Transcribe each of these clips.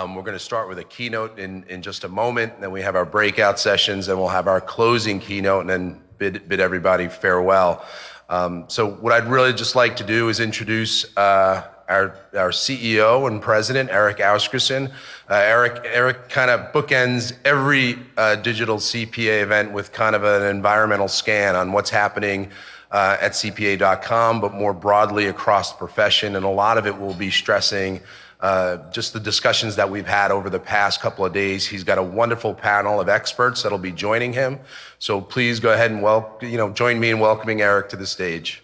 We're going to start with a keynote in just a moment, and then we have our breakout sessions, and we'll have our closing keynote, and then bid everybody farewell. So what I'd really just like to do is introduce our CEO and president, Erik Asgeirsson. Erik kind of bookends every digital CPA event with kind of an environmental scan on what's happening at CPA.com, but more broadly across the profession. And a lot of it will be stressing just the discussions that we've had over the past couple of days. He's got a wonderful panel of experts that'll be joining him. So please go ahead and join me in welcoming Erik to the stage.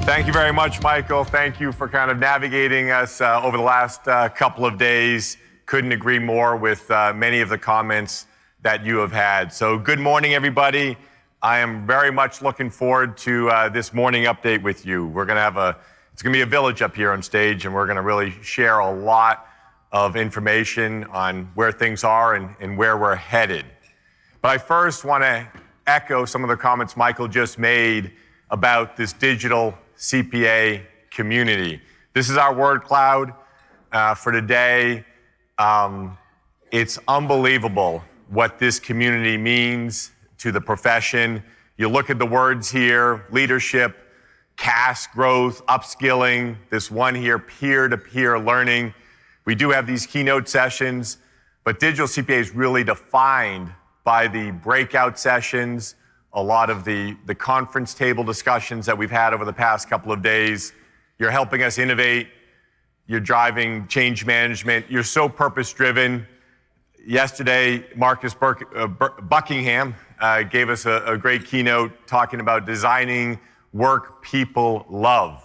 Thank you very much, Michael. Thank you for kind of navigating us over the last couple of days. Couldn't agree more with many of the comments that you have had. So good morning, everybody. I am very much looking forward to this morning update with you. It's gonna be a village up here on stage, and we're gonna really share a lot of information on where things are and where we're headed. But I first wanna echo some of the comments Michael just made about this digital CPA community. This is our word cloud for today. It's unbelievable what this community means to the profession. You look at the words here: leadership, CAS growth, upskilling, this one here, peer-to-peer learning. We do have these keynote sessions, but digital CPA is really defined by the breakout sessions, a lot of the conference table discussions that we've had over the past couple of days. You're helping us innovate. You're driving change management. You're so purpose-driven. Yesterday, Marcus Buckingham gave us a great keynote talking about designing work people love.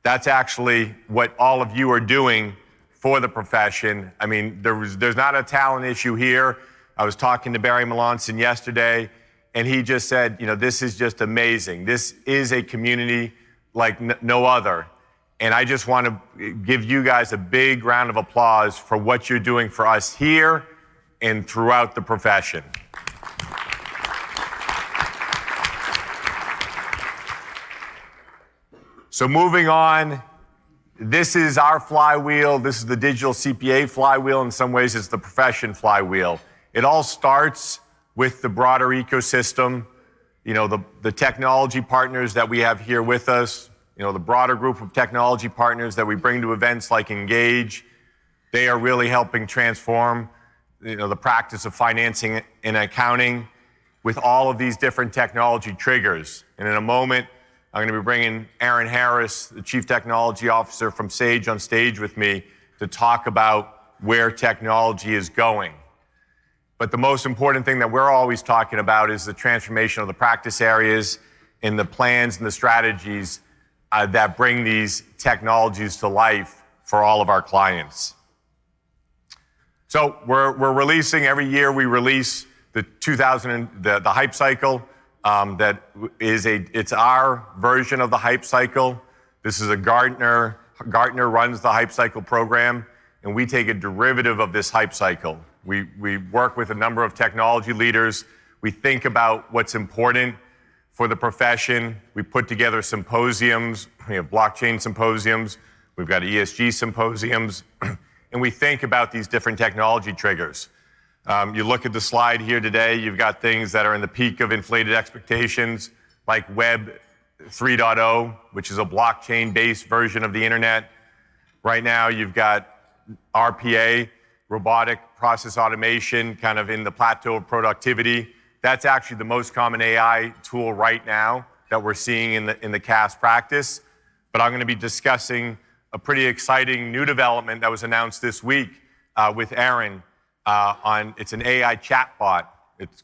That's actually what all of you are doing for the profession. I mean, there's not a talent issue here. I was talking to Barry Melanson yesterday, and he just said, this is just amazing. This is a community like no other. And I just want to give you guys a big round of applause for what you're doing for us here and throughout the profession. So moving on, this is our flywheel. This is the digital CPA flywheel. In some ways, it's the profession flywheel. It all starts with the broader ecosystem, the technology partners that we have here with us, the broader group of technology partners that we bring to events like Engage. They are really helping transform, the practice of financing and accounting with all of these different technology triggers. And in a moment, I'm going to be bringing Aaron Harris, the Chief Technology Officer from Sage, on stage with me to talk about where technology is going. But the most important thing that we're always talking about is the transformation of the practice areas and the plans and the strategies that bring these technologies to life for all of our clients. So we're releasing, every year we release the hype cycle. It's our version of the hype cycle. This is Gartner runs the hype cycle program, and we take a derivative of this hype cycle. We work with a number of technology leaders. We think about what's important for the profession. We put together symposiums. We have blockchain symposiums. We've got ESG symposiums. And we think about these different technology triggers. You look at the slide here today, you've got things that are in the peak of inflated expectations, like Web 3.0, which is a blockchain-based version of the internet. Right now, you've got RPA, robotic process automation, kind of in the plateau of productivity. That's actually the most common AI tool right now that we're seeing in the CAS practice. But I'm going to be discussing a pretty exciting new development that was announced this week with Aaron it's an AI chatbot.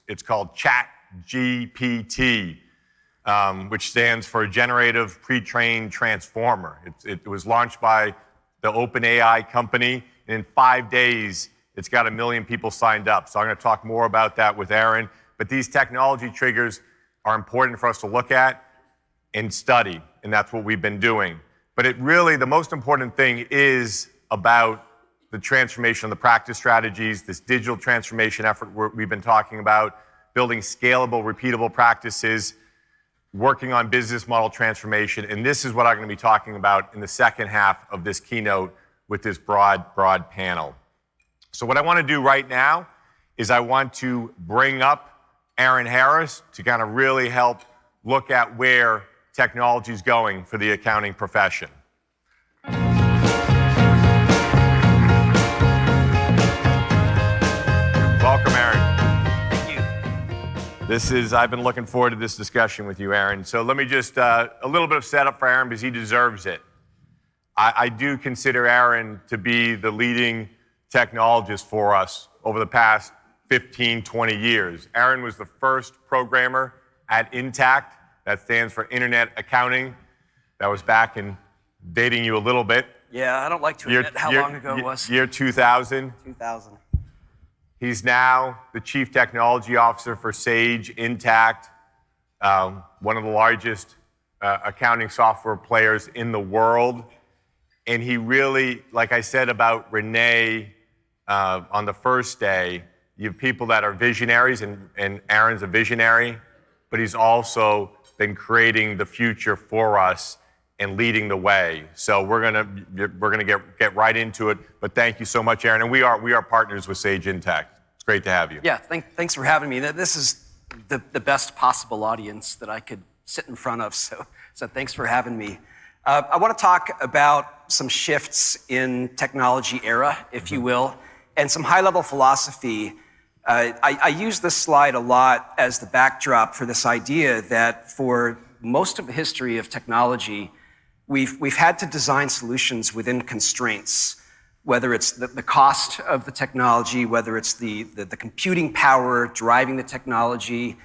It's called ChatGPT, which stands for Generative Pre-trained Transformer. It was launched by the OpenAI company, and in 5 days, it's got 1 million people signed up. So I'm going to talk more about that with Aaron. But these technology triggers are important for us to look at and study, and that's what we've been doing. But the most important thing is about the transformation of the practice strategies, this digital transformation effort we've been talking about, building scalable, repeatable practices. working on business model transformation. And this is what I'm going to be talking about in the second half of this keynote with this broad panel. So what I want to do right now is I want to bring up Aaron Harris to kind of really help look at where technology is going for the accounting profession. Welcome, Aaron. Thank you. I've been looking forward to this discussion with you, Aaron. So let me just, a little bit of setup for Aaron because he deserves it. I do consider Aaron to be the leading technologist for us over the past 15, 20 years. Aaron was the first programmer at Intact. That stands for Internet Accounting. That was back in, dating you a little bit. Yeah, I don't like to admit how long ago it was. Year 2000. 2000. He's now the Chief Technology Officer for Sage Intact, one of the largest accounting software players in the world. And he really, like I said about Renee on the first day, you have people that are visionaries, and Aaron's a visionary, but he's also been creating the future for us and leading the way. So we're gonna get right into it. But thank you so much, Aaron. And we are partners with Sage Intact. It's great to have you. Yeah, thanks for having me. This is the best possible audience that I could sit in front of. So thanks for having me. I want to talk about some shifts in technology era, if you will, and some high-level philosophy. I use this slide a lot as the backdrop for this idea that for most of the history of technology, we've had to design solutions within constraints, whether it's the cost of the technology, whether it's the computing power driving the technology,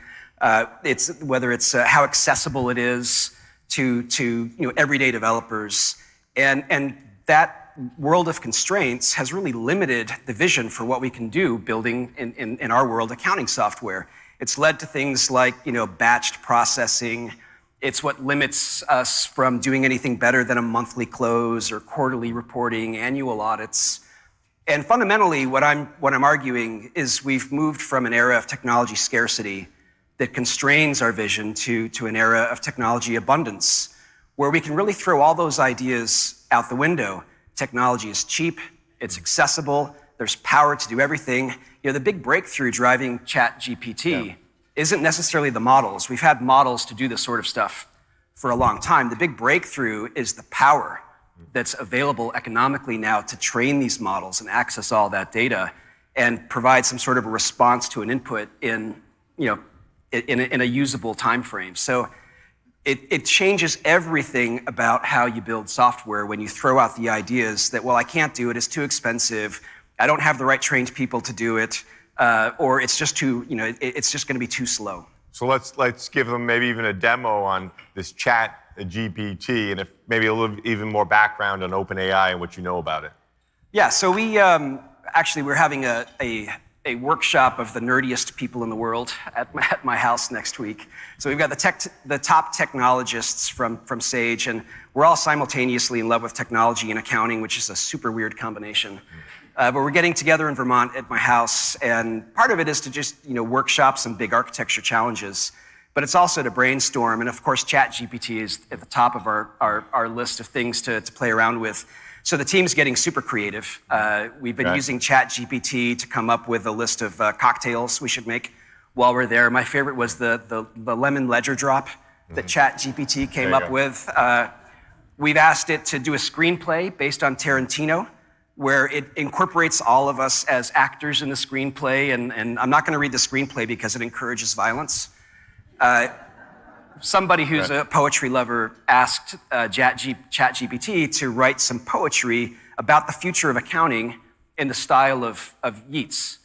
whether it's how accessible it is to everyday developers, and that world of constraints has really limited the vision for what we can do building in our world accounting software. It's led to things like batched processing. It's what limits us from doing anything better than a monthly close or quarterly reporting, annual audits. And fundamentally, what I'm arguing is we've moved from an era of technology scarcity that constrains our vision to an era of technology abundance, where we can really throw all those ideas out the window. Technology is cheap, it's accessible, there's power to do everything. The big breakthrough driving ChatGPT isn't necessarily the models. We've had models to do this sort of stuff for a long time. The big breakthrough is the power that's available economically now to train these models and access all that data and provide some sort of a response to an input in a usable time frame. So it changes everything about how you build software when you throw out the ideas that, well, I can't do it, it's too expensive, I don't have the right trained people to do it, or it's just too, it's just going to be too slow. So let's give them maybe even a demo on this Chat GPT, and if maybe a little even more background on OpenAI and what you know about it. Yeah, so we're having a workshop of the nerdiest people in the world at my house next week. So we've got the top technologists from Sage, and we're all simultaneously in love with technology and accounting, which is a super weird combination. But we're getting together in Vermont at my house, and part of it is to just workshop some big architecture challenges, but it's also to brainstorm. And of course, ChatGPT is at the top of our list of things to play around with. So the team's getting super creative. We've been using ChatGPT to come up with a list of cocktails we should make while we're there. My favorite was the lemon ledger drop that ChatGPT came up with. We've asked it to do a screenplay based on Tarantino, where it incorporates all of us as actors in the screenplay, and I'm not going to read the screenplay because it encourages violence. Somebody who's a poetry lover asked ChatGPT to write some poetry about the future of accounting in the style of Yeats.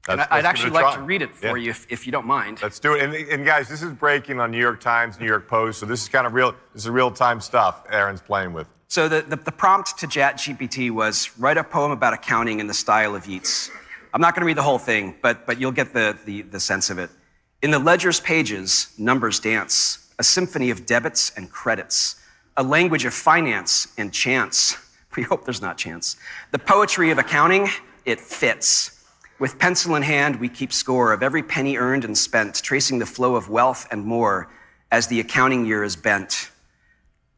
And I'd actually like to read it for you if you don't mind. Let's do it. And guys, this is breaking on New York Times, New York Post, so this is kind of real. This is real-time stuff Aaron's playing with. So the prompt to ChatGPT was, write a poem about accounting in the style of Yeats. I'm not going to read the whole thing, but you'll get the sense of it. In the ledger's pages, numbers dance, a symphony of debits and credits, a language of finance and chance. We hope there's not chance. The poetry of accounting, it fits. With pencil in hand, we keep score of every penny earned and spent, tracing the flow of wealth and more. as the accounting year is bent.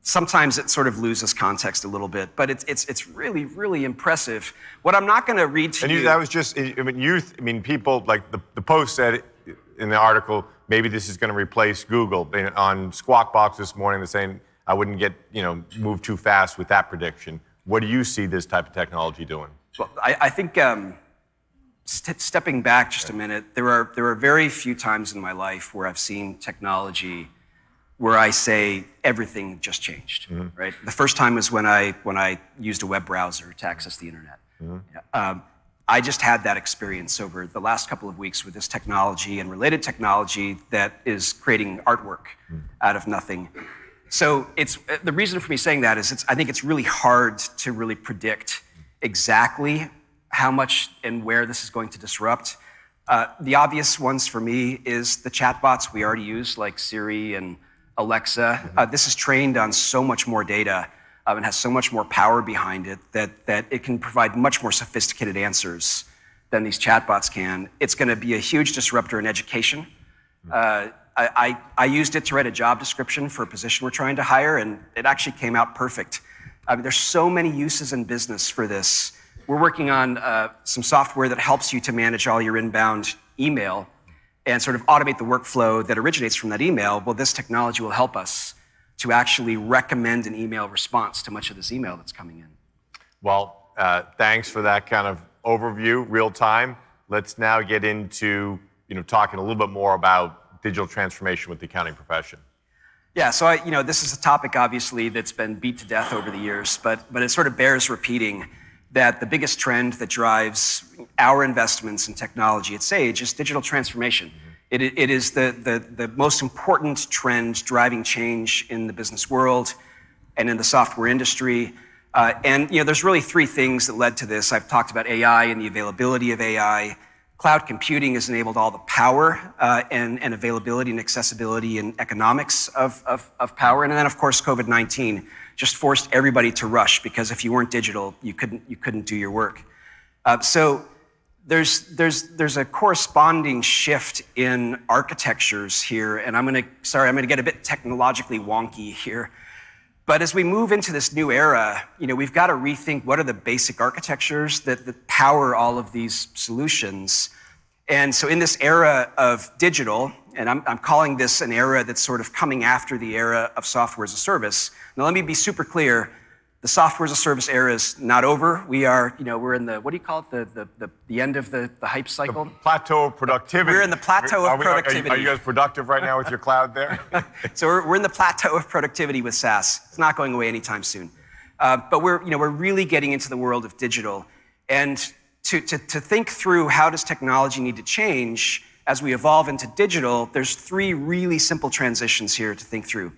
Sometimes it sort of loses context a little bit, but it's really, really impressive. What I'm not going to read to you... That was just, people, like the Post said in the article, maybe this is going to replace Google. On Squawk Box this morning, they're saying, I wouldn't get, move too fast with that prediction. What do you see this type of technology doing? Well, I think stepping back just a minute, there are very few times in my life where I've seen technology where I say everything just changed, right? The first time was when I used a web browser to access the internet. I just had that experience over the last couple of weeks with this technology and related technology that is creating artwork out of nothing. So it's the reason for me saying that is I think it's really hard to really predict exactly how much and where this is going to disrupt. The obvious ones for me is the chatbots we already use, like Siri and Alexa. This is trained on so much more data and has so much more power behind it that it can provide much more sophisticated answers than these chatbots can. It's going to be a huge disruptor in education. I used it to write a job description for a position we're trying to hire, and it actually came out perfect. There's so many uses in business for this. We're working on some software that helps you to manage all your inbound email and sort of automate the workflow that originates from that email. Well, this technology will help us to actually recommend an email response to much of this email that's coming in. Well, thanks for that kind of overview, real time. Let's now get into talking a little bit more about digital transformation with the accounting profession. Yeah, so this is a topic obviously that's been beat to death over the years, but it sort of bears repeating that the biggest trend that drives our investments in technology at Sage is digital transformation. It is the most important trend driving change in the business world and in the software industry. And there's really three things that led to this. I've talked about AI and the availability of AI. Cloud computing has enabled all the power and availability and accessibility and economics of power. And then, of course, COVID-19 just forced everybody to rush, because if you weren't digital, you couldn't do your work. So there's a corresponding shift in architectures here, and I'm gonna get a bit technologically wonky here. But as we move into this new era, we've got to rethink what are the basic architectures that power all of these solutions. And so in this era of digital, and I'm calling this an era that's sort of coming after the era of software as a service. Now let me be super clear. The software as a service era is not over. We're in the, what do you call it? The end of the hype cycle? The plateau of productivity. We're in the plateau of productivity. Are you guys productive right now with your cloud there? So we're in the plateau of productivity with SaaS. It's not going away anytime soon. But we're really getting into the world of digital. And to think through how does technology need to change as we evolve into digital, there's three really simple transitions here to think through.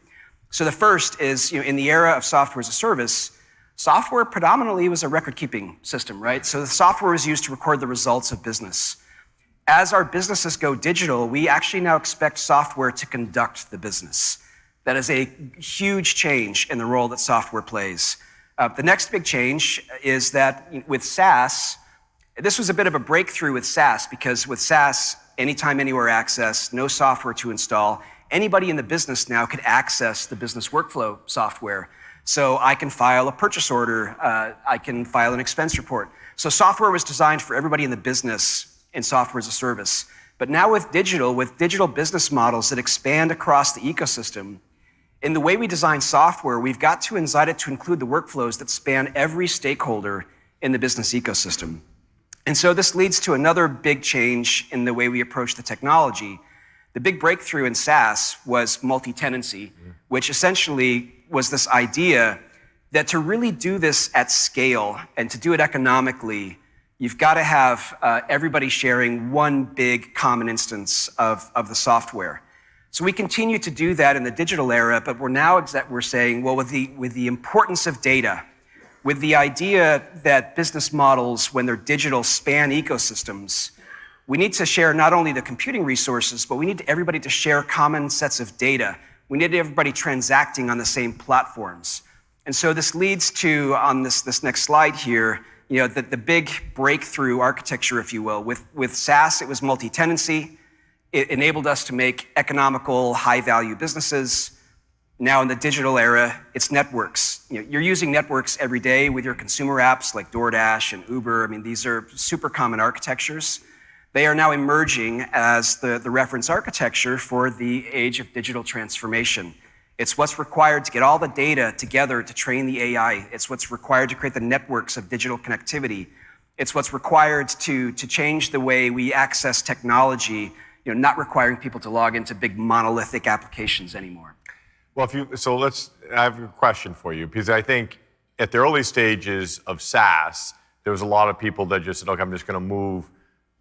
So the first is, in the era of software as a service, software predominantly was a record-keeping system, right? So the software was used to record the results of business. As our businesses go digital, we actually now expect software to conduct the business. That is a huge change in the role that software plays. The next big change is that with SaaS, this was a bit of a breakthrough with SaaS, because with SaaS, anytime, anywhere access, no software to install, anybody in the business now could access the business workflow software. So I can file a purchase order, I can file an expense report. So software was designed for everybody in the business in software as a service. But now with digital business models that expand across the ecosystem, in the way we design software, we've got to design it to include the workflows that span every stakeholder in the business ecosystem. And so this leads to another big change in the way we approach the technology. The big breakthrough in SaaS was multi-tenancy, which essentially was this idea that to really do this at scale and to do it economically, you've got to have everybody sharing one big common instance of the software. So we continue to do that in the digital era, but we're saying, well, with the importance of data, with the idea that business models, when they're digital, span ecosystems, we need to share not only the computing resources, but we need everybody to share common sets of data. We need everybody transacting on the same platforms. And so this leads to, on this next slide here, the big breakthrough architecture, if you will. With SaaS, it was multi-tenancy. It enabled us to make economical, high-value businesses. Now in the digital era, it's networks. You're using networks every day with your consumer apps like DoorDash and Uber. I mean, these are super common architectures. They are now emerging as the reference architecture for the age of digital transformation. It's what's required to get all the data together to train the AI. It's what's required to create the networks of digital connectivity. It's what's required to change the way we access technology, not requiring people to log into big monolithic applications anymore. Well, I have a question for you, because I think at the early stages of SaaS, there was a lot of people that just said, okay, I'm just going to move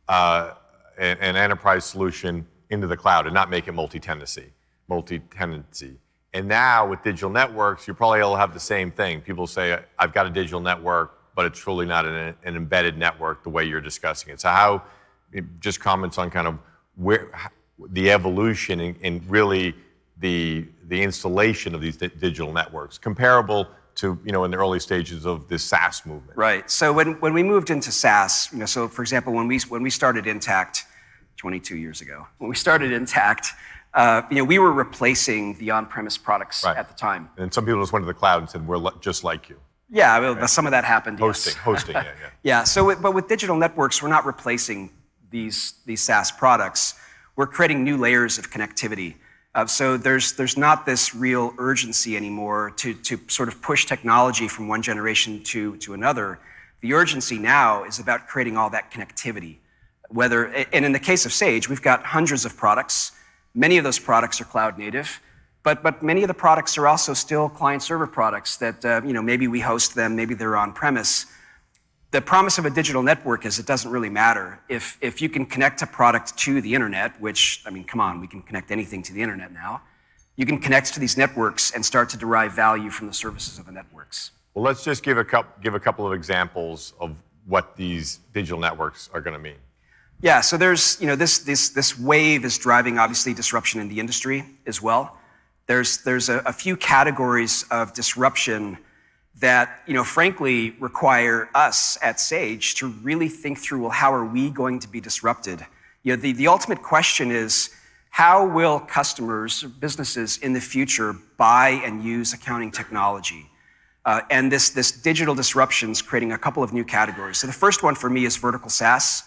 an enterprise solution into the cloud and not make it multi-tenancy. And now with digital networks, you probably all have the same thing. People say, I've got a digital network, but it's truly not an embedded network the way you're discussing it. So just comments on kind of where the evolution and really the installation of these digital networks, comparable to, in the early stages of this SaaS movement. Right. So when we moved into SaaS, so for example, when we started Intact 22 years ago, we were replacing the on-premise products at the time. And some people just went to the cloud and said, we're just like you. Yeah, well, some of that happened. Hosting, yeah. Yeah. But with digital networks, we're not replacing these SaaS products. We're creating new layers of connectivity. So there's not this real urgency anymore to sort of push technology from one generation to another. The urgency now is about creating all that connectivity. And in the case of Sage, we've got hundreds of products. Many of those products are cloud native, but many of the products are also still client-server products that maybe we host them, maybe they're on-premise. The promise of a digital network is it doesn't really matter. If you can connect a product to the internet, which, I mean, come on, we can connect anything to the internet now. You can connect to these networks and start to derive value from the services of the networks. Well, let's just give a couple of examples of what these digital networks are going to mean. Yeah, so there's, this wave is driving, obviously, disruption in the industry as well. There's a few categories of disruption that, frankly, require us at Sage to really think through, well, how are we going to be disrupted? The ultimate question is, how will customers, businesses in the future buy and use accounting technology? And this digital disruption is creating a couple of new categories. So the first one for me is vertical SaaS.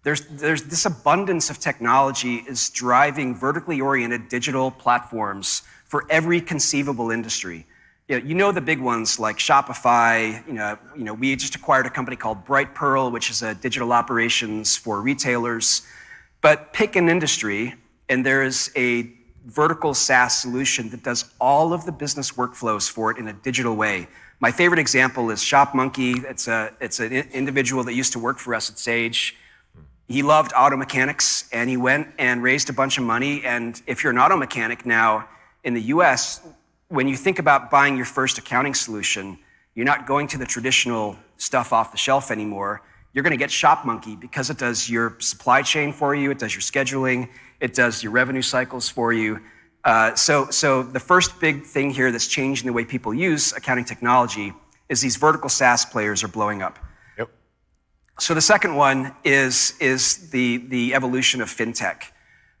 There's this abundance of technology is driving vertically oriented digital platforms for every conceivable industry. The big ones like Shopify. We just acquired a company called Brightpearl, which is a digital operations for retailers. But pick an industry, and there is a vertical SaaS solution that does all of the business workflows for it in a digital way. My favorite example is ShopMonkey. It's an individual that used to work for us at Sage. He loved auto mechanics, and he went and raised a bunch of money. And if you're an auto mechanic now in the US, when you think about buying your first accounting solution, you're not going to the traditional stuff off the shelf anymore. You're going to get ShopMonkey because it does your supply chain for you, it does your scheduling, it does your revenue cycles for you. So the first big thing here that's changing the way people use accounting technology is these vertical SaaS players are blowing up. Yep. So the second one is the evolution of fintech.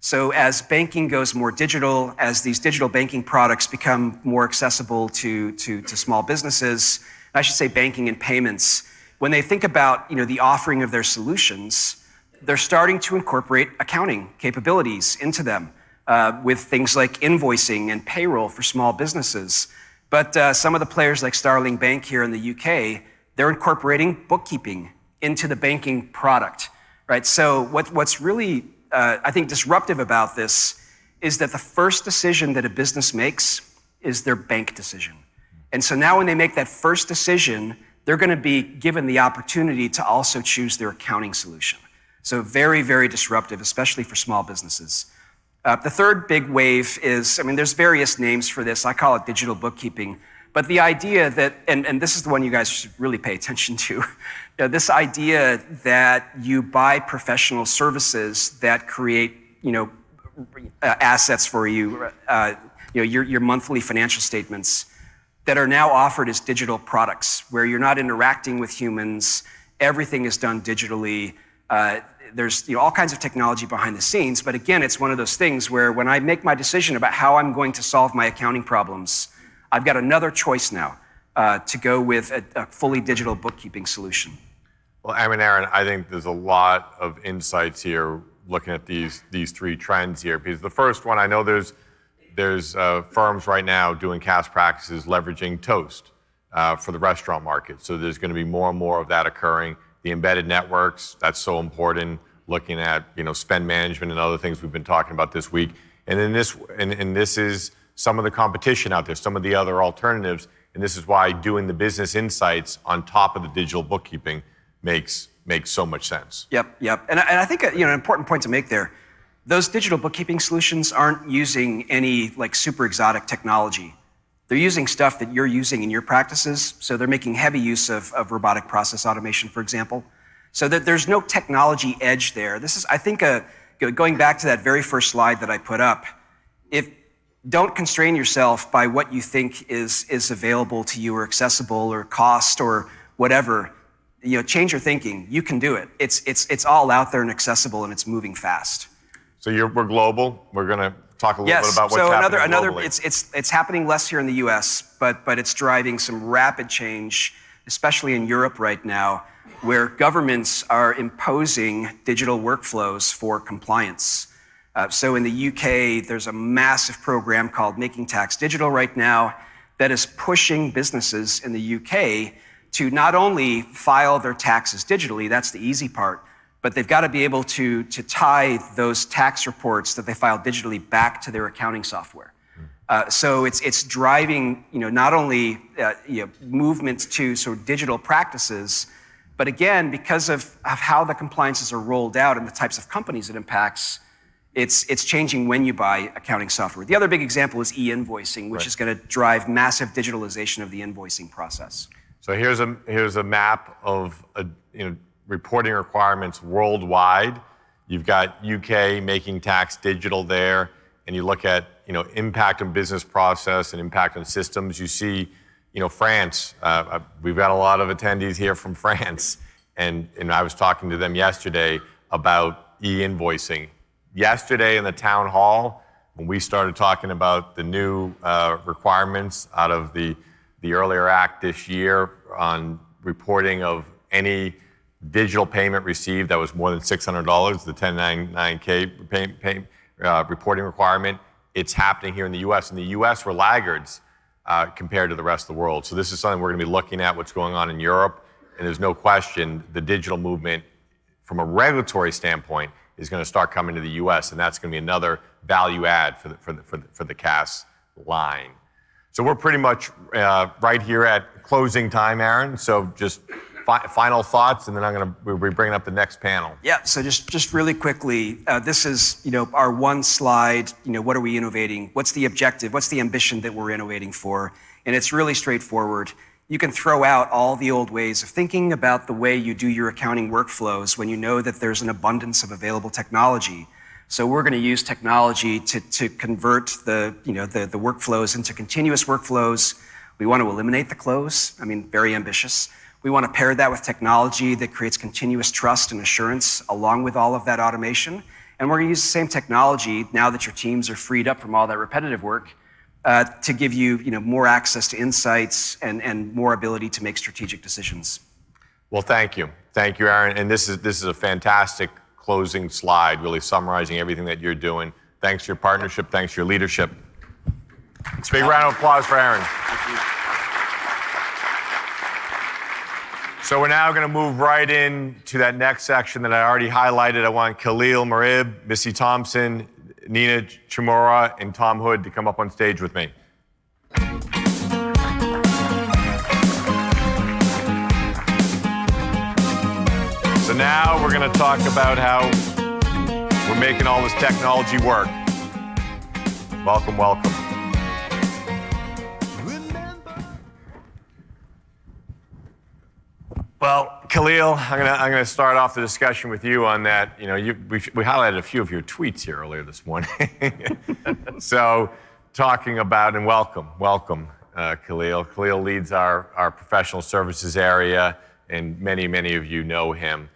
So as banking goes more digital, as these digital banking products become more accessible to small businesses, I should say banking and payments, when they think about the offering of their solutions, they're starting to incorporate accounting capabilities into them with things like invoicing and payroll for small businesses. But some of the players like Starling Bank here in the UK, they're incorporating bookkeeping into the banking product, right? So what's really I think disruptive about this is that the first decision that a business makes is their bank decision. And so now when they make that first decision, they're going to be given the opportunity to also choose their accounting solution. So very, very disruptive, especially for small businesses. The third big wave is, there's various names for this. I call it digital bookkeeping. But the idea that, and this is the one you guys should really pay attention to, this idea that you buy professional services that create, assets for you, your monthly financial statements that are now offered as digital products where you're not interacting with humans, everything is done digitally. There's all kinds of technology behind the scenes, but again, it's one of those things where when I make my decision about how I'm going to solve my accounting problems, I've got another choice now to go with a fully digital bookkeeping solution. Well, Aaron, I think there's a lot of insights here looking at these three trends here. Because the first one, I know there's firms right now doing cash practices leveraging Toast for the restaurant market. So there's going to be more and more of that occurring. The embedded networks, that's so important. Looking at spend management and other things we've been talking about this week. And then this is some of the competition out there, some of the other alternatives. And this is why doing the business insights on top of the digital bookkeeping makes so much sense. Yep. And I think an important point to make there, those digital bookkeeping solutions aren't using any super exotic technology. They're using stuff that you're using in your practices. So they're making heavy use of robotic process automation, for example. So that there's no technology edge there. This is, I think, going back to that very first slide that I put up, don't constrain yourself by what you think is available to you or accessible or cost or whatever. Change your thinking. You can do it. It's all out there and accessible, and it's moving fast. So we're global. We're going to talk a little bit about what's happening globally. It's happening less here in the U.S., but it's driving some rapid change, especially in Europe right now, where governments are imposing digital workflows for compliance. So in the UK, there's a massive program called Making Tax Digital right now that is pushing businesses in the UK to not only file their taxes digitally, that's the easy part, but they've got to be able to tie those tax reports that they file digitally back to their accounting software. So it's driving not only movement to sort of digital practices, but again, because of how the compliances are rolled out and the types of companies it impacts, it's changing when you buy accounting software. The other big example is e-invoicing, which is going to drive massive digitalization of the invoicing process. So here's a map of reporting requirements worldwide. You've got UK making tax digital there, and you look at impact on business process and impact on systems. You see, France. We've got a lot of attendees here from France, and I was talking to them yesterday about e-invoicing. Yesterday in the town hall, when we started talking about the new requirements out of the earlier act this year on reporting of any digital payment received that was more than $600, the 1099K reporting requirement, it's happening here in the U.S. In the U.S., we're laggards compared to the rest of the world. So this is something we're going to be looking at what's going on in Europe, and there's no question the digital movement from a regulatory standpoint is going to start coming to the U.S., and that's going to be another value add for the CAS line. So we're pretty much right here at closing time, Aaron. So just final thoughts, and then we'll be bringing up the next panel. Yeah. So just really quickly, this is our one slide. What are we innovating? What's the objective? What's the ambition that we're innovating for? And it's really straightforward. You can throw out all the old ways of thinking about the way you do your accounting workflows when you know that there's an abundance of available technology. So we're going to use technology to convert the workflows into continuous workflows. We want to eliminate the close. Very ambitious. We want to pair that with technology that creates continuous trust and assurance along with all of that automation. And we're going to use the same technology now that your teams are freed up from all that repetitive work to give you, more access to insights and more ability to make strategic decisions. Well, thank you, Aaron. And this is a fantastic closing slide, really summarizing everything that you're doing. Thanks for your partnership. Thanks for your leadership. Let's big round of applause for Aaron. So we're now going to move right into that next section that I already highlighted. I want Kalil, Merhib, Missy Thompson, Nina Chmura, and Tom Hood to come up on stage with me. So now we're going to talk about how we're making all this technology work. Welcome, welcome. Well, Kalil, I'm going to start off the discussion with you on that. We highlighted a few of your tweets here earlier this morning. So talking about, and welcome, Kalil. Kalil leads our professional services area, and many of you know him.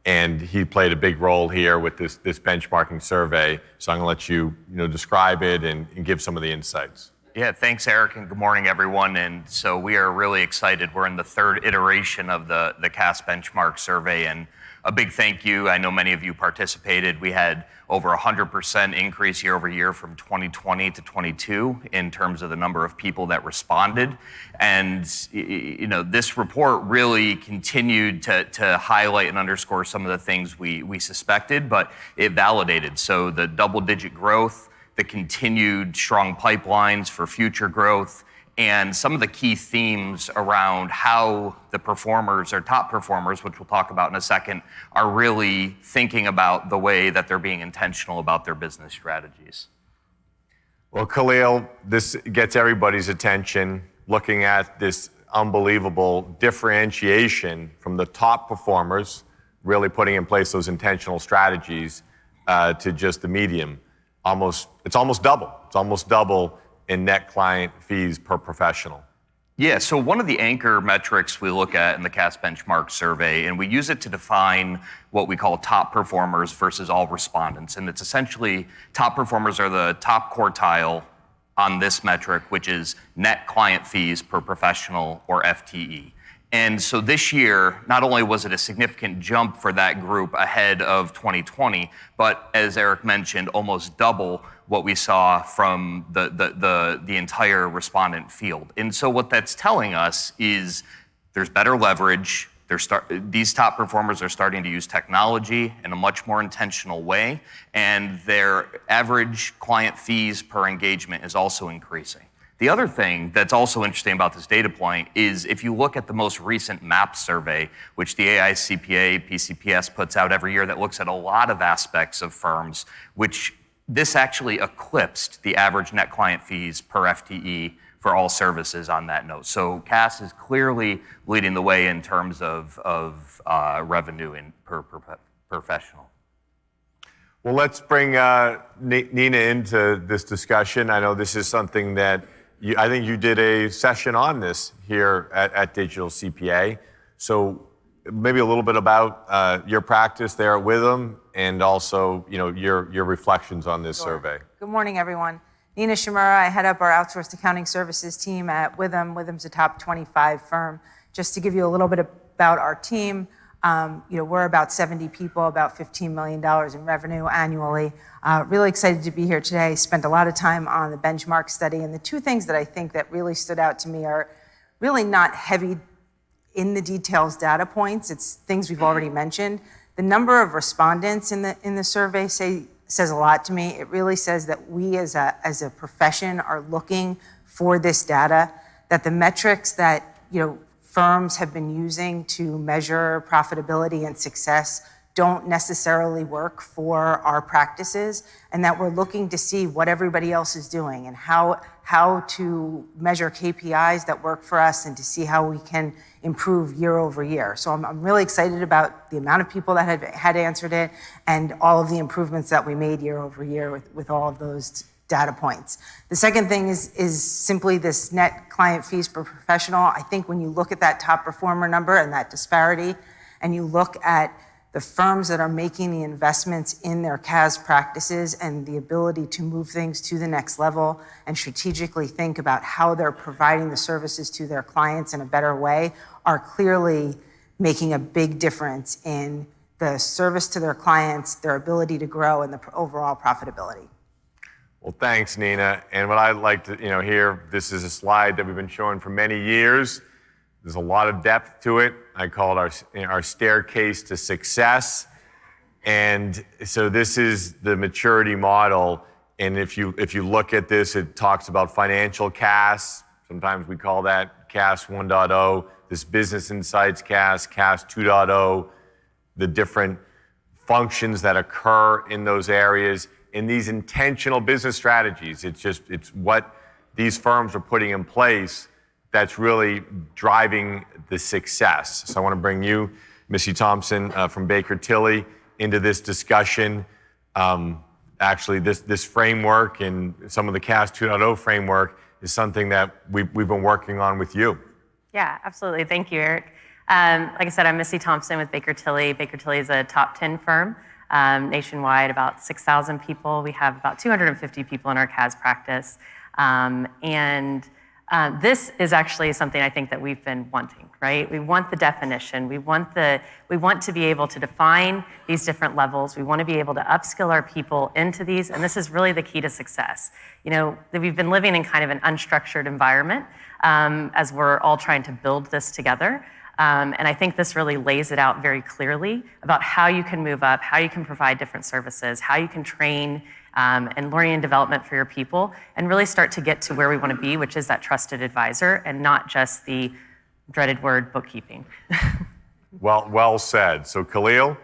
and he played a big role here with this benchmarking survey. So I'm going to let you, describe it and give some of the insights. Yeah, thanks, Eric, and good morning, everyone. And so we are really excited. We're in the third iteration of the CAS benchmark survey, and a big thank you. I know many of you participated. We had over 100% increase year over year from 2020 to 22 in terms of the number of people that responded. And this report really continued to highlight and underscore some of the things we suspected, but it validated. So the double-digit growth, the continued strong pipelines for future growth, and some of the key themes around how the performers or top performers, which we'll talk about in a second, are really thinking about the way that they're being intentional about their business strategies. Well, Kalil, this gets everybody's attention, looking at this unbelievable differentiation from the top performers, really putting in place those intentional strategies, to just the medium. It's almost double. It's almost double in net client fees per professional. Yeah, so one of the anchor metrics we look at in the CAS benchmark survey, and we use it to define what we call top performers versus all respondents. And it's essentially top performers are the top quartile on this metric, which is net client fees per professional, or FTE. And so this year, not only was it a significant jump for that group ahead of 2020, but as Eric mentioned, almost double what we saw from the entire respondent field. And so what that's telling us is there's better leverage. These top performers are starting to use technology in a much more intentional way, and their average client fees per engagement is also increasing. The other thing that's also interesting about this data point is if you look at the most recent MAP survey, which the AICPA PCPS puts out every year, that looks at a lot of aspects of firms, which this actually eclipsed the average net client fees per FTE for all services on that note. So CAS is clearly leading the way in terms of revenue per professional. Well, let's bring Nina into this discussion. I know this is something that I think you did a session on this here at Digital CPA. So maybe a little bit about your practice there at Withum, and also your reflections on this survey. Good morning, everyone. Nina Chmura. I head up our outsourced accounting services team at Withum. Withum's a top 25 firm. Just to give you a little bit about our team, we're about 70 people, about $15 million in revenue annually. Really excited to be here today. Spent a lot of time on the benchmark study, and the two things that I think that really stood out to me are really not heavy in the details data points. It's things we've already mentioned. The number of respondents in the survey says a lot to me. It really says that we as a profession are looking for this data, that the metrics that firms have been using to measure profitability and success don't necessarily work for our practices, and that we're looking to see what everybody else is doing and how to measure KPIs that work for us, and to see how we can improve year over year. So I'm really excited about the amount of people that had answered it, and all of the improvements that we made year over year with all of those data points. The second thing is simply this net client fees per professional. I think when you look at that top performer number and that disparity, and you look at the firms that are making the investments in their CAS practices and the ability to move things to the next level and strategically think about how they're providing the services to their clients in a better way, are clearly making a big difference in the service to their clients, their ability to grow, and the overall profitability. Well, thanks, Nina. And what I'd like to hear, this is a slide that we've been showing for many years. There's a lot of depth to it. I call it our staircase to success. And so this is the maturity model. And if you look at this, it talks about financial CAS. Sometimes we call that CAS 1.0, this business insights CAS 2.0, the different functions that occur in those areas. In these intentional business strategies, it's what these firms are putting in place that's really driving the success. So I want to bring you, Missy Thompson from Baker Tilly, into this discussion. Actually, this framework and some of the CAS 2.0 framework is something that we've been working on with you. Yeah, absolutely. Thank you, Eric. Like I said, I'm Missy Thompson with Baker Tilly. Baker Tilly is a top 10 firm nationwide, about 6,000 people. We have about 250 people in our CAS practice. This is actually something I think that we've been wanting, right? We want the definition. We want to be able to define these different levels. We want to be able to upskill our people into these, and this is really the key to success. You know, we've been living in kind of an unstructured environment as we're all trying to build this together. And I think this really lays it out very clearly about how you can move up, how you can provide different services, how you can train and learning and development for your people, and really start to get to where we want to be, which is that trusted advisor and not just the dreaded word bookkeeping. Well said. So Kalil,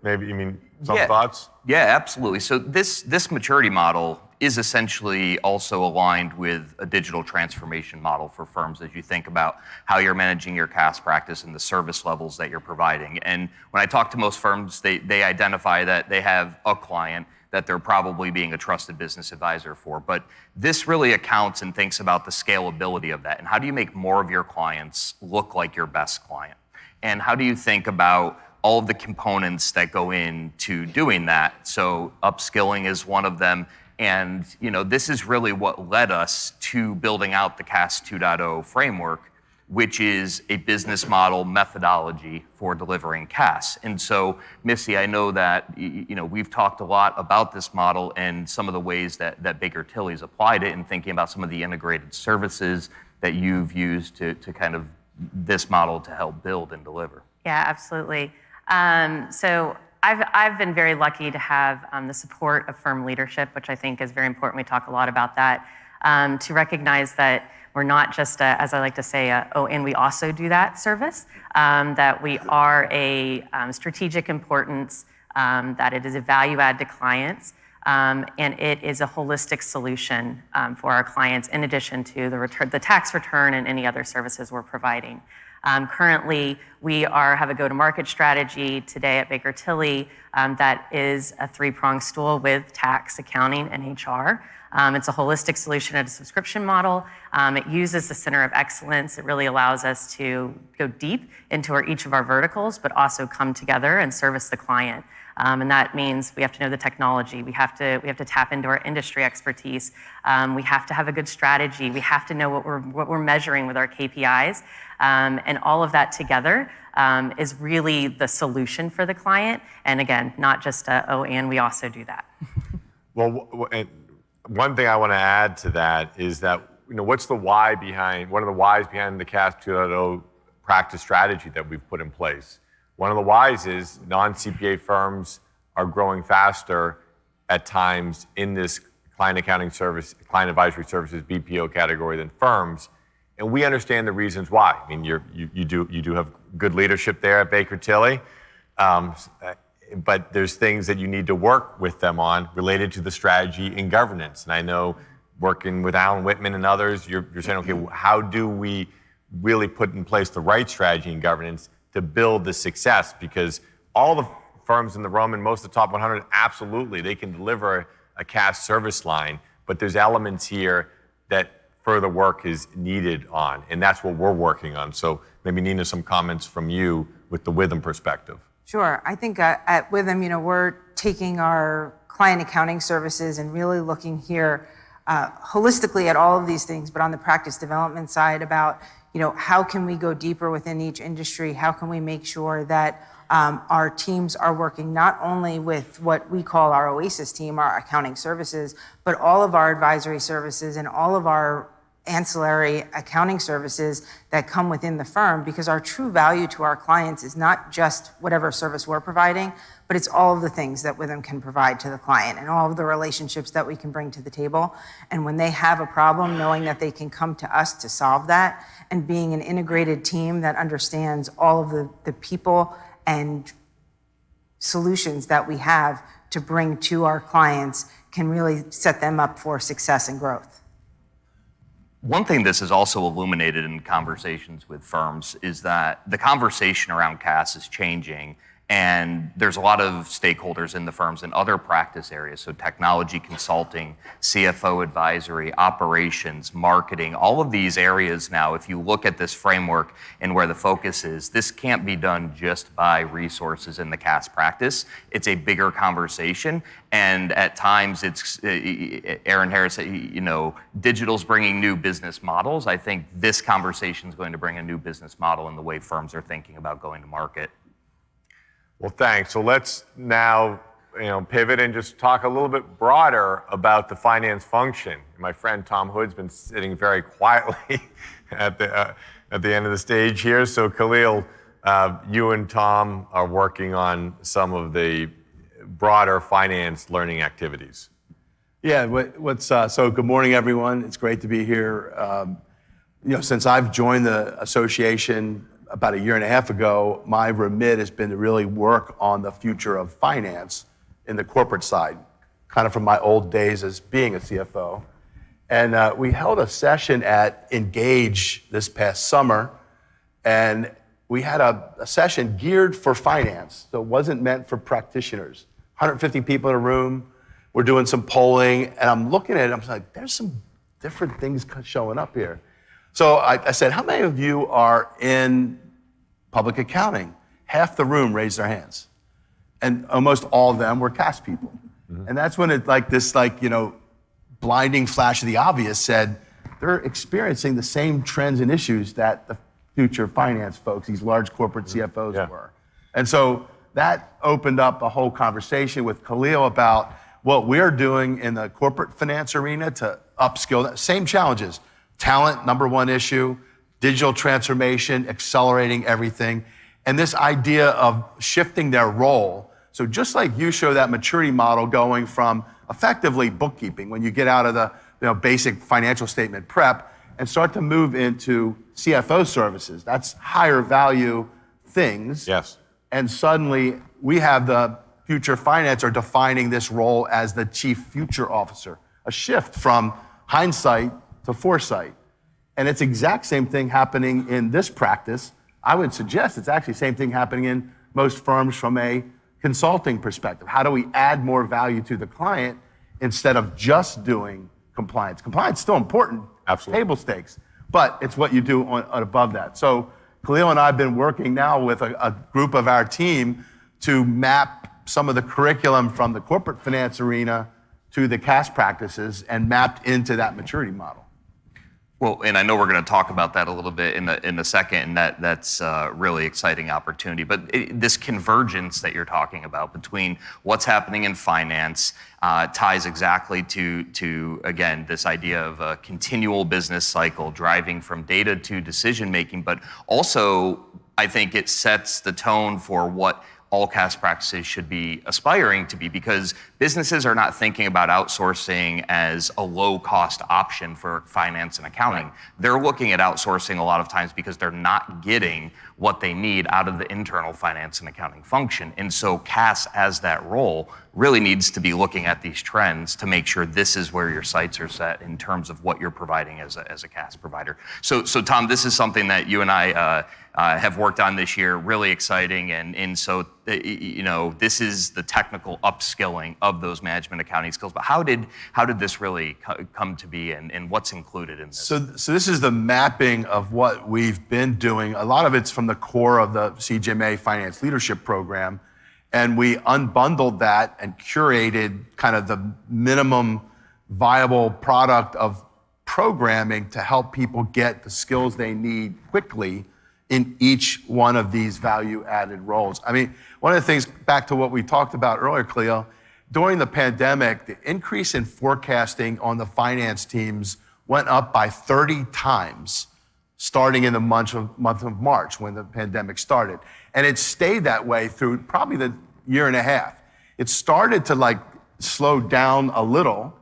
maybe some thoughts? Yeah, absolutely. So this maturity model is essentially also aligned with a digital transformation model for firms as you think about how you're managing your CAS practice and the service levels that you're providing. And when I talk to most firms, they identify that they have a client that they're probably being a trusted business advisor for. But this really accounts and thinks about the scalability of that. And how do you make more of your clients look like your best client? And how do you think about all of the components that go into doing that? So upskilling is one of them. And this is really what led us to building out the CAS 2.0 framework, which is a business model methodology for delivering CAS. And so, Missy, I know that we've talked a lot about this model and some of the ways that Baker Tilly's applied it, and thinking about some of the integrated services that you've used to kind of this model to help build and deliver. Yeah, absolutely. So I've been very lucky to have the support of firm leadership, which I think is very important. We talk a lot about that, to recognize that we're not just, as I like to say, and we also do that service, that we are a strategic importance, that it is a value add to clients, and it is a holistic solution for our clients in addition to the tax return and any other services we're providing. Currently, we have a go-to-market strategy today at Baker Tilly that is a three-pronged stool with tax, accounting, and HR. It's a holistic solution at a subscription model. It uses the center of excellence. It really allows us to go deep into each of our verticals, but also come together and service the client. And that means we have to know the technology. We have to tap into our industry expertise. We have to have a good strategy. We have to know what we're measuring with our KPIs. And all of that together is really the solution for the client. And again, not just and we also do that. Well, one thing I want to add to that is that what's the why behind one of the whys behind the CAS 2.0 practice strategy that we've put in place. One of the whys is non-CPA firms are growing faster at times in this client accounting service, client advisory services, BPO category than firms, and we understand the reasons why. I mean, you do have good leadership there at Baker Tilly, but there's things that you need to work with them on related to the strategy and governance. And I know working with Alan Whitman and others, you're saying, okay, how do we really put in place the right strategy and governance to build the success? Because all the firms in the room and most of the top 100, absolutely, they can deliver a CAS service line, but there's elements here that further work is needed on, and that's what we're working on. So maybe, Nina, some comments from you with the Withum perspective. Sure. I think at Withum, we're taking our client accounting services and really looking here holistically at all of these things, but on the practice development side about, how can we go deeper within each industry? How can we make sure that our teams are working not only with what we call our OASIS team, our accounting services, but all of our advisory services and all of our ancillary accounting services that come within the firm, because our true value to our clients is not just whatever service we're providing, but it's all of the things that Withum can provide to the client and all of the relationships that we can bring to the table. And when they have a problem, knowing that they can come to us to solve that, and being an integrated team that understands all of the people and solutions that we have to bring to our clients can really set them up for success and growth. One thing this has also illuminated in conversations with firms is that the conversation around CAS is changing, And there's a lot of stakeholders in the firms in other practice areas. So technology consulting, CFO advisory, operations, marketing, all of these areas now, if you look at this framework and where the focus is, this can't be done just by resources in the CAS practice. It's a bigger conversation. And at times it's, Aaron Harris, digital's bringing new business models. I think this conversation is going to bring a new business model in the way firms are thinking about going to market. Well, thanks. So let's now, pivot and just talk a little bit broader about the finance function. My friend Tom Hood's been sitting very quietly at the end of the stage here. So Kalil, you and Tom are working on some of the broader finance learning activities. Yeah. So good morning, everyone. It's great to be here. Since I've joined the association about a year and a half ago, my remit has been to really work on the future of finance in the corporate side, kind of from my old days as being a CFO. And we held a session at Engage this past summer, and we had a session geared for finance, so it wasn't meant for practitioners. 150 people in a room, we're doing some polling, and I'm looking at it, I'm like, there's some different things showing up here. So I said, how many of you are in public accounting? Half the room raised their hands. And almost all of them were CAS people. Mm-hmm. And that's when it blinding flash of the obvious said, they're experiencing the same trends and issues that the future finance folks, these large corporate CFOs were. And so that opened up a whole conversation with Kalil about what we're doing in the corporate finance arena to upskill, same challenges. Talent, number one issue, digital transformation, accelerating everything, and this idea of shifting their role. So just like you show that maturity model going from effectively bookkeeping, when you get out of the basic financial statement prep and start to move into CFO services, that's higher value things. Yes. And suddenly we have the future finance are defining this role as the chief future officer, a shift from hindsight to foresight. And it's exact same thing happening in this practice. I would suggest it's actually the same thing happening in most firms from a consulting perspective. How do we add more value to the client instead of just doing compliance? Compliance is still important, absolutely, table stakes, but it's what you do on above that. So Kalil and I have been working now with a group of our team to map some of the curriculum from the corporate finance arena to the CAS practices and mapped into that maturity model. Well, and I know we're going to talk about that a little bit in a second, and that's a really exciting opportunity. But this convergence that you're talking about between what's happening in finance ties exactly to again, this idea of a continual business cycle driving from data to decision making, but also I think it sets the tone for what all CAS practices should be aspiring to be, because businesses are not thinking about outsourcing as a low-cost option for finance and accounting. Right. They're looking at outsourcing a lot of times because they're not getting what they need out of the internal finance and accounting function. And so CAS, as that role, really needs to be looking at these trends to make sure this is where your sights are set in terms of what you're providing as a CAS provider. So Tom, this is something that you and I have worked on this year, really exciting, and so this is the technical upskilling of those management accounting skills. But how did this really come to be, and what's included in this? So this is the mapping of what we've been doing. A lot of it's from the core of the CGMA Finance Leadership Program, and we unbundled that and curated kind of the minimum viable product of programming to help people get the skills they need quickly in each one of these value-added roles. I mean, one of the things, back to what we talked about earlier, Kalil, during the pandemic, the increase in forecasting on the finance teams went up by 30 times, starting in the month of March when the pandemic started. And it stayed that way through probably the year and a half. It started to slow down a little,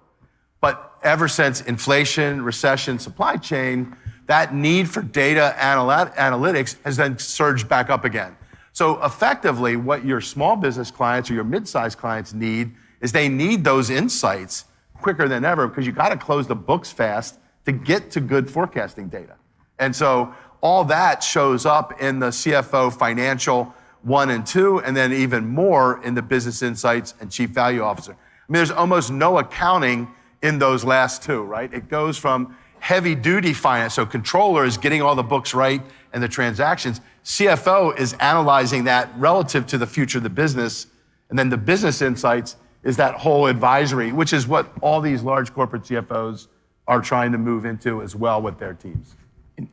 but ever since inflation, recession, supply chain, that need for data analytics has then surged back up again. So effectively, what your small business clients or your mid-sized clients need is they need those insights quicker than ever, because you got to close the books fast to get to good forecasting data. And so all that shows up in the CFO financial 1 and 2, and then even more in the business insights and chief value officer. I mean, there's almost no accounting in those last 2, right? It goes from heavy duty finance, so controller is getting all the books right and the transactions. CFO is analyzing that relative to the future of the business. And then the business insights is that whole advisory, which is what all these large corporate CFOs are trying to move into as well with their teams.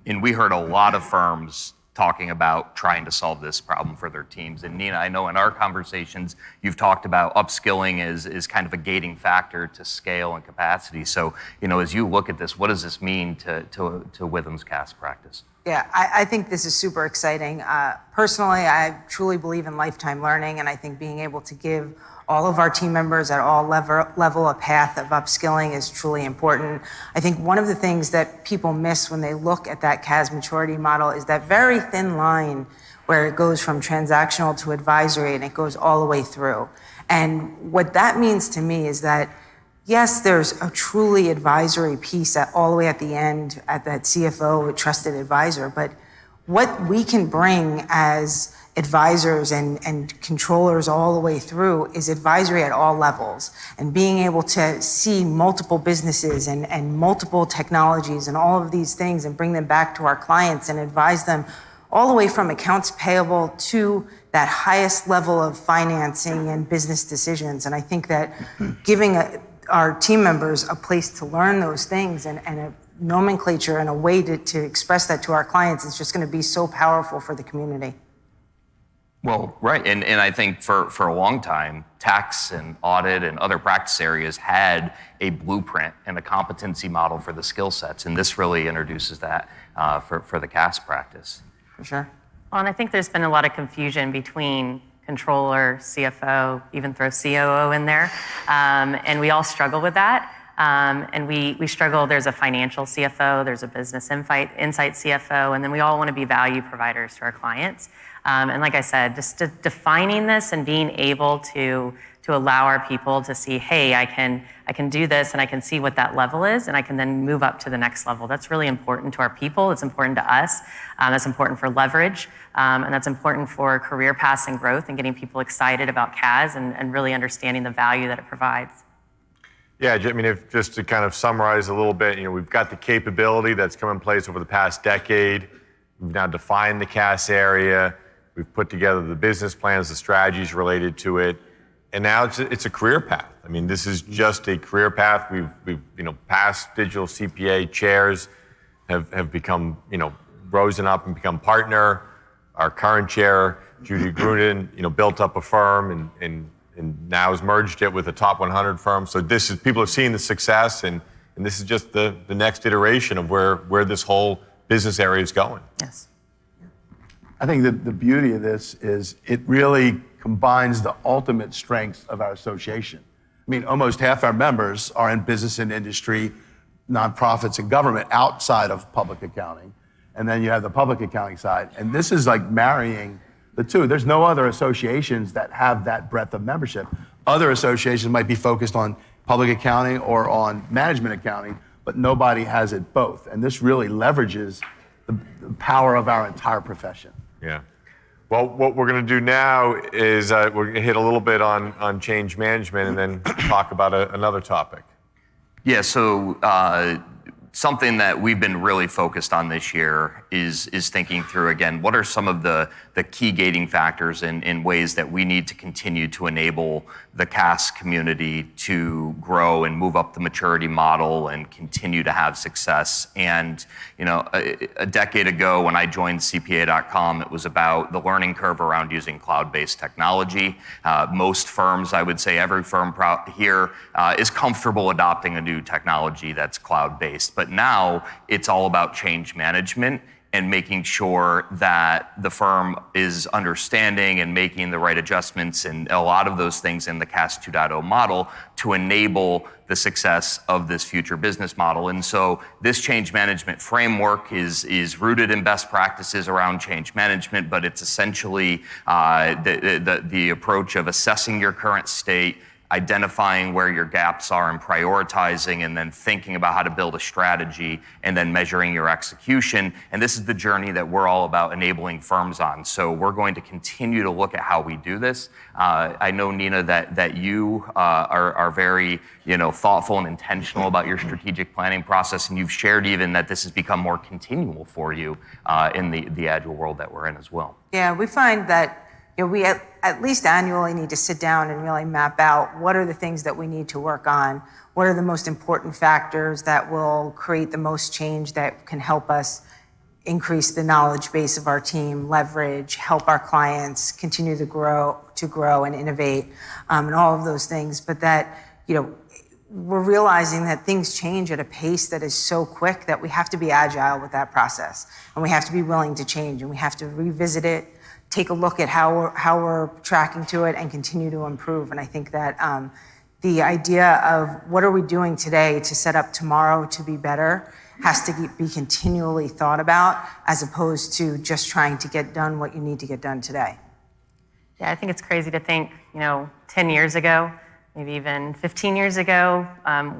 And we heard a lot of firms talking about trying to solve this problem for their teams. And Nina, I know in our conversations, you've talked about upskilling as kind of a gating factor to scale and capacity. So, as you look at this, what does this mean to Withum's CAS practice? Yeah, I think this is super exciting. Personally, I truly believe in lifetime learning, and I think being able to give all of our team members at all level a path of upskilling is truly important. I think one of the things that people miss when they look at that CAS maturity model is that very thin line where it goes from transactional to advisory and it goes all the way through. And what that means to me is that yes, there's a truly advisory piece all the way at the end at that CFO, trusted advisor, but what we can bring as advisors and controllers all the way through is advisory at all levels, and being able to see multiple businesses and multiple technologies and all of these things and bring them back to our clients and advise them all the way from accounts payable to that highest level of financing and business decisions. And I think that giving our team members a place to learn those things and a nomenclature and a way to express that to our clients is just going to be so powerful for the community. Well, right. And I think for a long time, tax and audit and other practice areas had a blueprint and a competency model for the skill sets. And this really introduces that for the CAS practice. For sure. Well, and I think there's been a lot of confusion between controller, CFO, even throw COO in there. And we all struggle with that. And we struggle, there's a financial CFO, there's a business insight CFO, and then we all want to be value providers to our clients. And like I said, just defining this and being able to allow our people to see, hey, I can do this and I can see what that level is and I can then move up to the next level. That's really important to our people. It's important to us. That's important for leverage. And that's important for career paths and growth and getting people excited about CAS and really understanding the value that it provides. Yeah, I mean, just to kind of summarize a little bit, we've got the capability that's come in place over the past decade. We've now defined the CAS area. We've put together the business plans, the strategies related to it, and now it's a career path. I mean, this is just a career path. We've past digital CPA chairs have become, risen up and become partner. Our current chair, Judy Gruden, built up a firm and now has merged it with a top 100 firm. So people have seen the success, and this is just the next iteration of where this whole business area is going. Yes. I think that the beauty of this is it really combines the ultimate strengths of our association. I mean, almost half our members are in business and industry, nonprofits and government outside of public accounting. And then you have the public accounting side. And this is like marrying the two. There's no other associations that have that breadth of membership. Other associations might be focused on public accounting or on management accounting, but nobody has it both. And this really leverages the power of our entire profession. Yeah. Well, what we're going to do now is we're going to hit a little bit on change management and then talk about another topic. Yeah, so something that we've been really focused on this year is thinking through, again, what are some of the key gating factors in ways that we need to continue to enable the CAS community to grow and move up the maturity model and continue to have success. And, a decade ago when I joined CPA.com, it was about the learning curve around using cloud-based technology. Most firms, I would say every firm here is comfortable adopting a new technology that's cloud-based. But now it's all about change management and making sure that the firm is understanding and making the right adjustments and a lot of those things in the CAS 2.0 model to enable the success of this future business model. And so this change management framework is rooted in best practices around change management, but it's essentially the approach of assessing your current state, identifying where your gaps are and prioritizing, and then thinking about how to build a strategy and then measuring your execution. And this is the journey that we're all about enabling firms on. So we're going to continue to look at how we do this. I know, Nina, that you are very thoughtful and intentional about your strategic planning process, and you've shared even that this has become more continual for you in the agile world that we're in as well. Yeah, we find that we at least annually need to sit down and really map out what are the things that we need to work on, what are the most important factors that will create the most change that can help us increase the knowledge base of our team, leverage, help our clients continue to grow and innovate, and all of those things. But that, we're realizing that things change at a pace that is so quick that we have to be agile with that process, and we have to be willing to change, and we have to revisit it, take a look at how we're tracking to it, and continue to improve. And I think that the idea of what are we doing today to set up tomorrow to be better has to be continually thought about, as opposed to just trying to get done what you need to get done today. Yeah, I think it's crazy to think, 10 years ago, maybe even 15 years ago,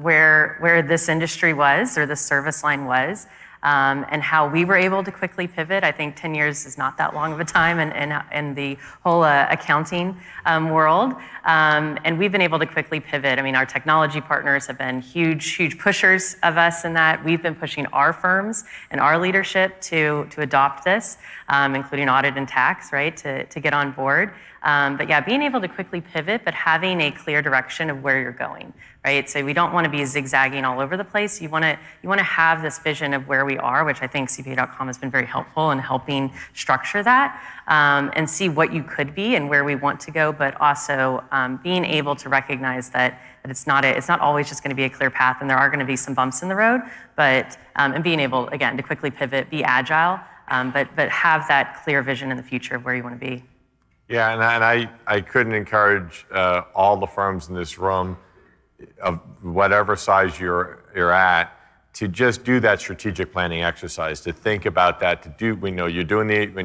where this industry was, or this service line was, and how we were able to quickly pivot. I think 10 years is not that long of a time in the whole accounting world. And we've been able to quickly pivot. I mean, our technology partners have been huge pushers of us in that. We've been pushing our firms and our leadership to adopt this, including audit and tax, right, to get on board. But yeah, being able to quickly pivot, but having a clear direction of where you're going, right? So we don't want to be zigzagging all over the place. You want to have this vision of where we are, which I think CPA.com has been very helpful in helping structure that, and see what you could be and where we want to go, but also being able to recognize that it's not always just going to be a clear path, and there are going to be some bumps in the road, but and being able, again, to quickly pivot, be agile, but have that clear vision in the future of where you want to be. Yeah, and I couldn't encourage all the firms in this room, of whatever size you're at, to just do that strategic planning exercise, to think about that, when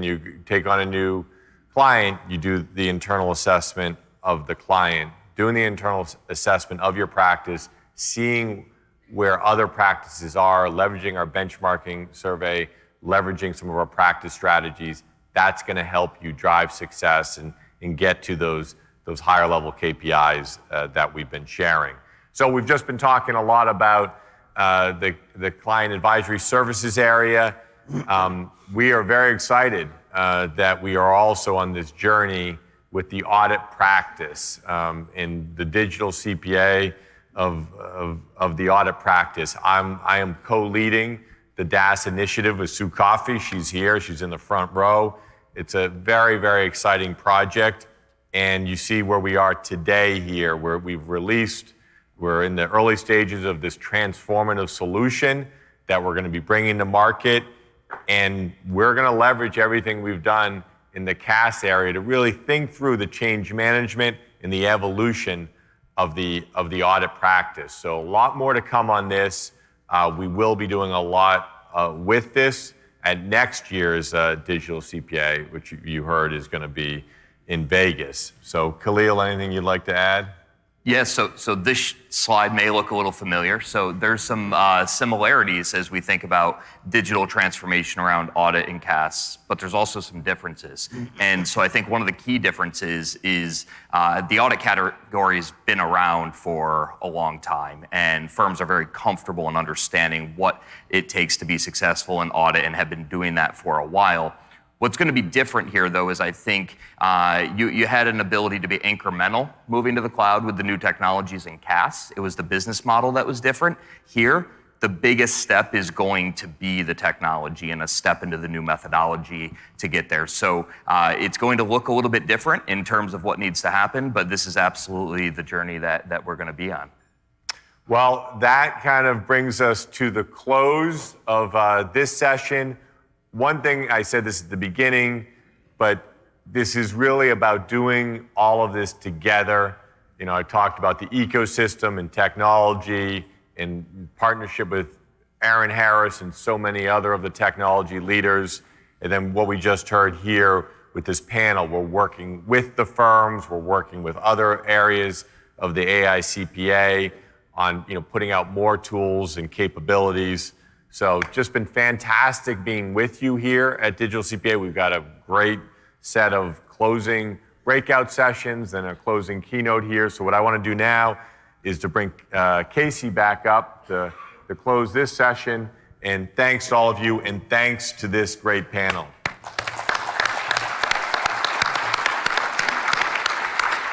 you take on a new client, you do the internal assessment of the client, doing the internal assessment of your practice, seeing where other practices are, leveraging our benchmarking survey, leveraging some of our practice strategies. That's going to help you drive success and get to those higher level KPIs that we've been sharing. So we've just been talking a lot about the client advisory services area. We are very excited that we are also on this journey with the audit practice in the digital CPA of the audit practice. I am co-leading the DAS initiative with Sue Coffey. She's here. She's in the front row. It's a very, very exciting project. And you see where we are today here, where we're in the early stages of this transformative solution that we're going to be bringing to market. And we're going to leverage everything we've done in the CAS area to really think through the change management and the evolution of the audit practice. So a lot more to come on this. We will be doing a lot with this at next year's digital CPA, which you heard is going to be in Vegas. So Kalil, anything you'd like to add? Yes, so this slide may look a little familiar. So there's some similarities as we think about digital transformation around audit and CAS, but there's also some differences. And so I think one of the key differences is the audit category's been around for a long time, and firms are very comfortable in understanding what it takes to be successful in audit and have been doing that for a while. What's going to be different here, though, is I think you had an ability to be incremental moving to the cloud with the new technologies in CAS. It was the business model that was different. Here, the biggest step is going to be the technology and a step into the new methodology to get there. So it's going to look a little bit different in terms of what needs to happen, but this is absolutely the journey that we're going to be on. Well, that kind of brings us to the close of this session. One thing, I said this at the beginning, but this is really about doing all of this together. I talked about the ecosystem and technology in partnership with Aaron Harris and so many other of the technology leaders. And then what we just heard here with this panel, we're working with the firms, we're working with other areas of the AICPA on putting out more tools and capabilities. So just been fantastic being with you here at Digital CPA. We've got a great set of closing breakout sessions and a closing keynote here. So what I want to do now is to bring Casey back up to close this session. And thanks to all of you, and thanks to this great panel.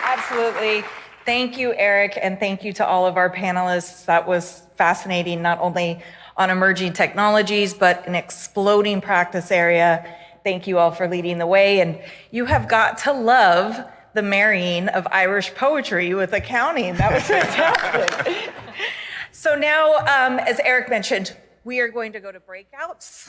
Absolutely. Thank you, Erik, and thank you to all of our panelists. That was fascinating, not only on emerging technologies, but an exploding practice area. Thank you all for leading the way. And you have got to love the marrying of Irish poetry with accounting. That was fantastic. So now, as Erik mentioned, we are going to go to breakouts.